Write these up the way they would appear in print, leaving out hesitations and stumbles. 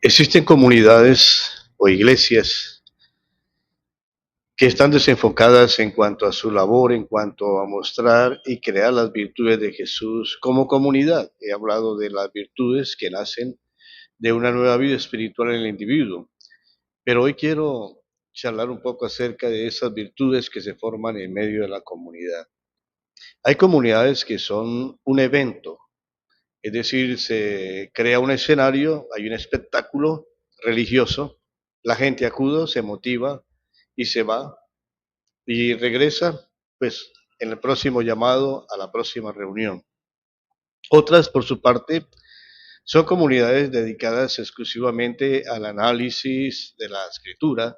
Existen comunidades o iglesias que están desenfocadas en cuanto a su labor, en cuanto a mostrar y crear las virtudes de Jesús como comunidad. He hablado de las virtudes que nacen de una nueva vida espiritual en el individuo, pero hoy quiero charlar un poco acerca de esas virtudes que se forman en medio de la comunidad. Hay comunidades que son un evento, es decir, se crea un escenario, hay un espectáculo religioso, la gente acude, se motiva y se va y regresa pues en el próximo llamado a la próxima reunión. Otras, por su parte, son comunidades dedicadas exclusivamente al análisis de la escritura,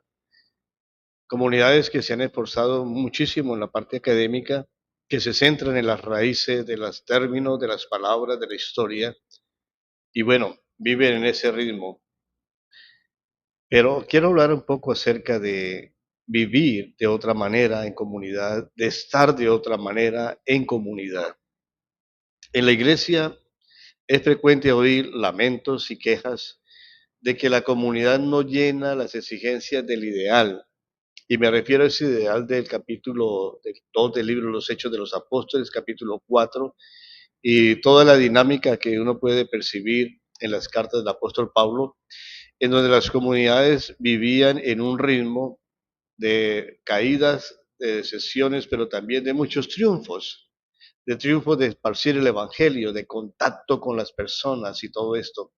comunidades que se han esforzado muchísimo en la parte académica, que se centran en las raíces de los términos, de las palabras, de la historia, y bueno, viven en ese ritmo. Pero quiero hablar un poco acerca de vivir de otra manera en comunidad, de estar de otra manera en comunidad. En la iglesia es frecuente oír lamentos y quejas de que la comunidad no llena las exigencias del ideal. Y me refiero a ese ideal del capítulo 2 del libro Los Hechos de los Apóstoles, capítulo 4, y toda la dinámica que uno puede percibir en las cartas del apóstol Pablo, en donde las comunidades vivían en un ritmo de caídas, de sesiones, pero también de muchos triunfos, de triunfos de esparcir el evangelio, de contacto con las personas y todo esto.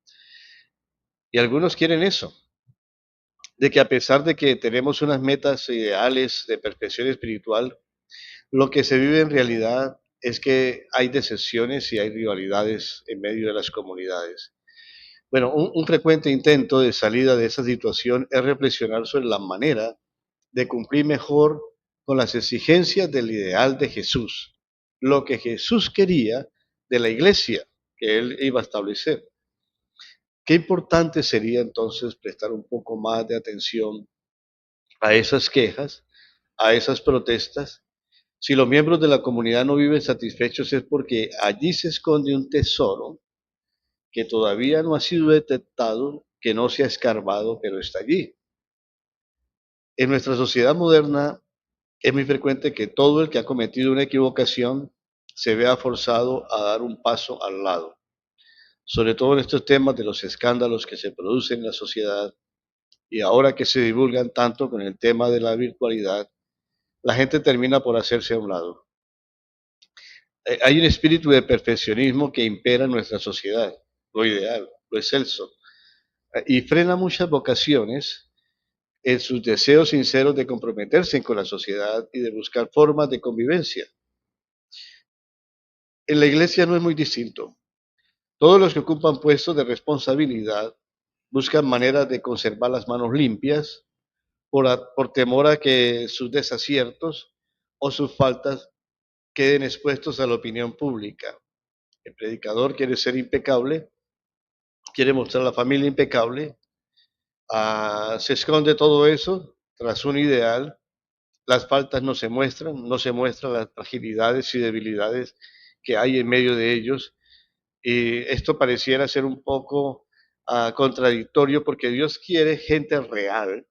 Y algunos quieren eso, de que a pesar de que tenemos unas metas ideales de perfección espiritual, lo que se vive en realidad es que hay decepciones y hay rivalidades en medio de las comunidades. Bueno, un frecuente intento de salida de esa situación es reflexionar sobre la manera de cumplir mejor con las exigencias del ideal de Jesús, lo que Jesús quería de la iglesia que él iba a establecer. Qué importante sería entonces prestar un poco más de atención a esas quejas, a esas protestas. Si los miembros de la comunidad no viven satisfechos es porque allí se esconde un tesoro que todavía no ha sido detectado, que no se ha escarbado, pero está allí. En nuestra sociedad moderna es muy frecuente que todo el que ha cometido una equivocación se vea forzado a dar un paso al lado, sobre todo en estos temas de los escándalos que se producen en la sociedad y ahora que se divulgan tanto con el tema de la virtualidad, la gente termina por hacerse a un lado. Hay un espíritu de perfeccionismo que impera en nuestra sociedad, lo ideal, lo excelso, y frena muchas vocaciones en sus deseos sinceros de comprometerse con la sociedad y de buscar formas de convivencia. En la iglesia no es muy distinto. Todos los que ocupan puestos de responsabilidad buscan maneras de conservar las manos limpias por temor a que sus desaciertos o sus faltas queden expuestos a la opinión pública. El predicador quiere ser impecable, quiere mostrar la familia impecable, se esconde todo eso tras un ideal, las faltas no se muestran las fragilidades y debilidades que hay en medio de ellos. Y esto pareciera ser un poco contradictorio porque Dios quiere gente real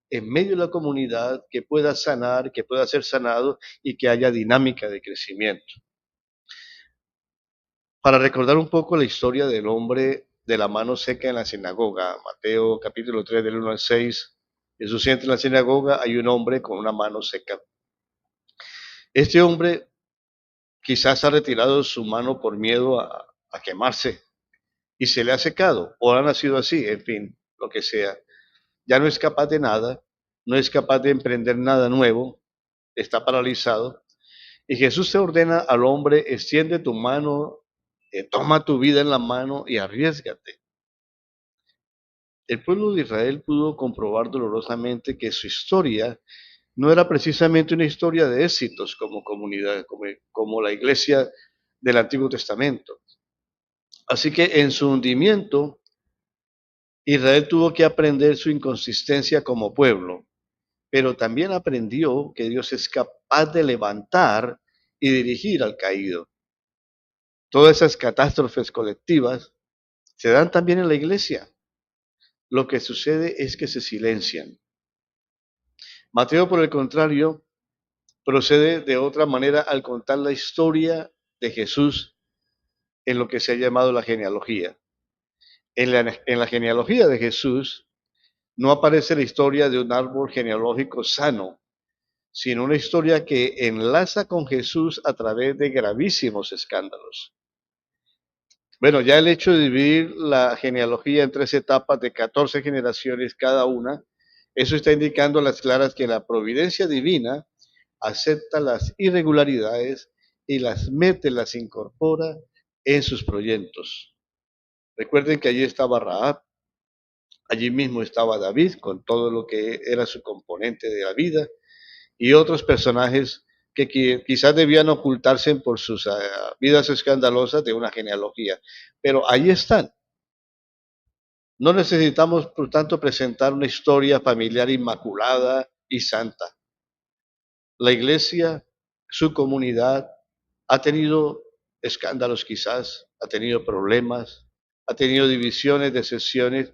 en medio de la comunidad que pueda sanar, que pueda ser sanado y que haya dinámica de crecimiento. Para recordar un poco la historia del hombre de la mano seca en la sinagoga, Mateo capítulo 3 del 1 al 6, Jesús entra en la sinagoga, hay un hombre con una mano seca. Este hombre quizás ha retirado su mano por miedo a quemarse y se le ha secado o ha nacido así, en fin, lo que sea. Ya no es capaz de nada, no es capaz de emprender nada nuevo, está paralizado. Y Jesús te ordena al hombre, extiende tu mano, toma tu vida en la mano y arriésgate. El pueblo de Israel pudo comprobar dolorosamente que su historia no era precisamente una historia de éxitos como comunidad, como la iglesia del Antiguo Testamento. Así que en su hundimiento, Israel tuvo que aprender su inconsistencia como pueblo, pero también aprendió que Dios es capaz de levantar y dirigir al caído. Todas esas catástrofes colectivas se dan también en la iglesia. lo que sucede es que se silencian. Mateo, por el contrario, procede de otra manera al contar la historia de Jesús en lo que se ha llamado la genealogía. En la genealogía de Jesús no aparece la historia de un árbol genealógico sano, sino una historia que enlaza con Jesús a través de gravísimos escándalos. Bueno, ya el hecho de dividir la genealogía en 3 etapas de 14 generaciones cada una, eso está indicando a las claras que la providencia divina acepta las irregularidades y las mete, las incorpora en sus proyectos. Recuerden que allí estaba Rahab, allí mismo estaba David con todo lo que era su componente de la vida y otros personajes que quizás debían ocultarse por sus vidas escandalosas de una genealogía. Pero ahí están. No necesitamos, por tanto, presentar una historia familiar inmaculada y santa. La iglesia, su comunidad, ha tenido escándalos quizás, ha tenido problemas, ha tenido divisiones, decepciones,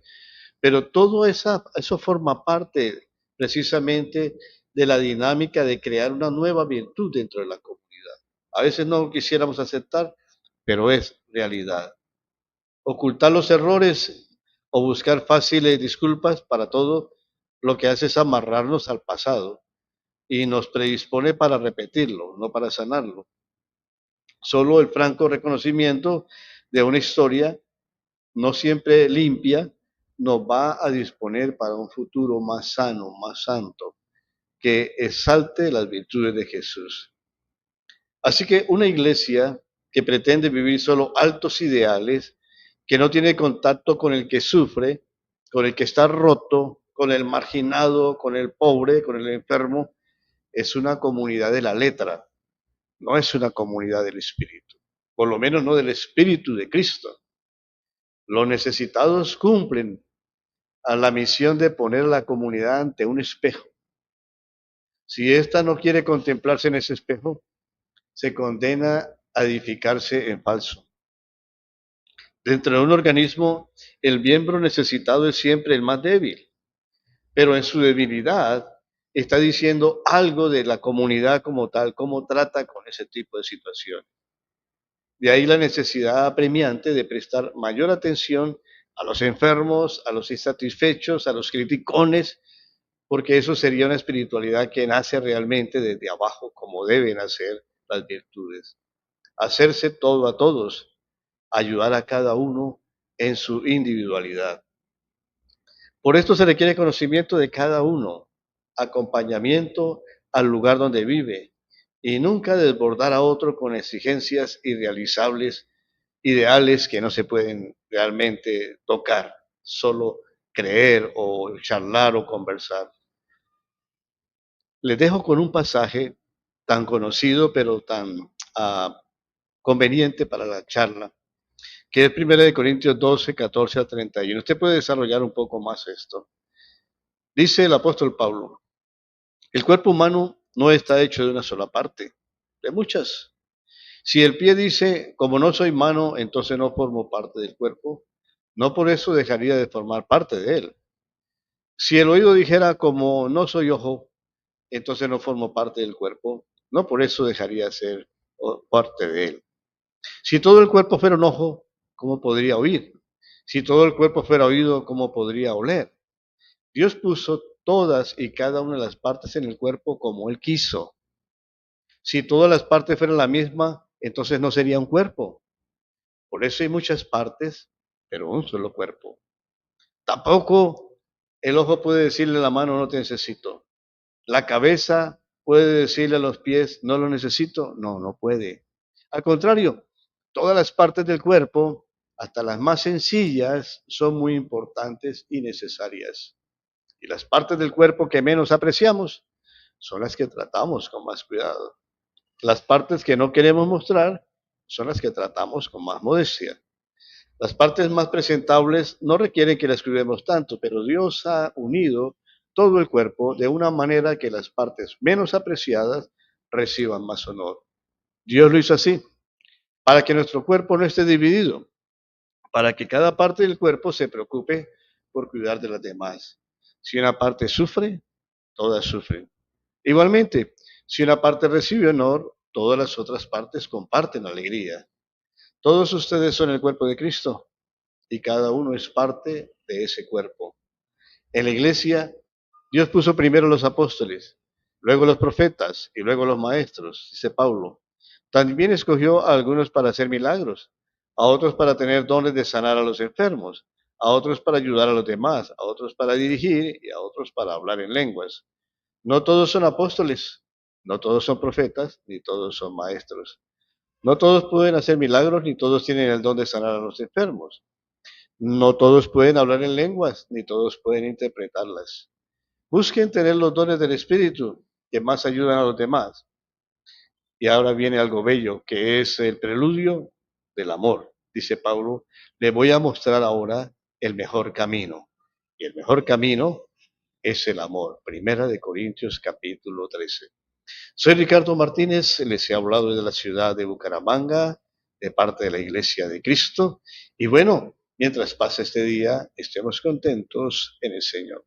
pero todo eso forma parte precisamente de la dinámica de crear una nueva virtud dentro de la comunidad. A veces no quisiéramos aceptar, pero es realidad. Ocultar los errores o buscar fáciles disculpas para todo lo que hace es amarrarnos al pasado y nos predispone para repetirlo, no para sanarlo. Solo el franco reconocimiento de una historia, no siempre limpia, nos va a disponer para un futuro más sano, más santo, que exalte las virtudes de Jesús. Así que una iglesia que pretende vivir solo altos ideales, que no tiene contacto con el que sufre, con el que está roto, con el marginado, con el pobre, con el enfermo, es una comunidad de la letra, no es una comunidad del espíritu, por lo menos no del espíritu de Cristo. Los necesitados cumplen a la misión de poner a la comunidad ante un espejo. Si ésta no quiere contemplarse en ese espejo, se condena a edificarse en falso. Dentro de un organismo, el miembro necesitado es siempre el más débil, pero en su debilidad está diciendo algo de la comunidad como tal, cómo trata con ese tipo de situaciones. De ahí la necesidad apremiante de prestar mayor atención a los enfermos, a los insatisfechos, a los criticones, porque eso sería una espiritualidad que nace realmente desde abajo, como deben hacer las virtudes. Hacerse todo a todos, ayudar a cada uno en su individualidad. Por esto se requiere conocimiento de cada uno, acompañamiento al lugar donde vive y nunca desbordar a otro con exigencias irrealizables, ideales que no se pueden realmente tocar, solo creer o charlar o conversar. Les dejo con un pasaje tan conocido pero tan conveniente para la charla, que es 1 Corintios 12, 14 a 31. Usted puede desarrollar un poco más esto. Dice el apóstol Pablo, el cuerpo humano no está hecho de una sola parte, de muchas. Si el pie dice, como no soy mano, entonces no formo parte del cuerpo, no por eso dejaría de formar parte de él. Si el oído dijera, como no soy ojo, entonces no formo parte del cuerpo, no por eso dejaría de ser parte de él. Si todo el cuerpo fuera un ojo, ¿cómo podría oír? Si todo el cuerpo fuera oído, ¿cómo podría oler? Dios puso todas y cada una de las partes en el cuerpo como Él quiso. Si todas las partes fueran la misma, entonces no sería un cuerpo. Por eso hay muchas partes, pero un solo cuerpo. Tampoco el ojo puede decirle a la mano, no te necesito. La cabeza puede decirle a los pies, no lo necesito. No, no puede. Al contrario, todas las partes del cuerpo, hasta las más sencillas, son muy importantes y necesarias. Y las partes del cuerpo que menos apreciamos son las que tratamos con más cuidado. Las partes que no queremos mostrar son las que tratamos con más modestia. Las partes más presentables no requieren que las cuidemos tanto, pero Dios ha unido todo el cuerpo de una manera que las partes menos apreciadas reciban más honor. Dios lo hizo así, para que nuestro cuerpo no esté dividido, para que cada parte del cuerpo se preocupe por cuidar de las demás. Si una parte sufre, todas sufren. Igualmente, si una parte recibe honor, todas las otras partes comparten alegría. Todos ustedes son el cuerpo de Cristo y cada uno es parte de ese cuerpo. En la iglesia, Dios puso primero los apóstoles, luego los profetas y luego los maestros, dice Pablo. También escogió a algunos para hacer milagros, a otros para tener dones de sanar a los enfermos, a otros para ayudar a los demás, a otros para dirigir y a otros para hablar en lenguas. No todos son apóstoles, no todos son profetas, ni todos son maestros. No todos pueden hacer milagros, ni todos tienen el don de sanar a los enfermos. No todos pueden hablar en lenguas, ni todos pueden interpretarlas. Busquen tener los dones del Espíritu que más ayudan a los demás. Y ahora viene algo bello, que es el preludio del amor. Dice Pablo, le voy a mostrar ahora el mejor camino. Y el mejor camino es el amor. Primera de Corintios capítulo 13. Soy Ricardo Martínez, les he hablado desde la ciudad de Bucaramanga, de parte de la Iglesia de Cristo. Y bueno, mientras pasa este día, estemos contentos en el Señor.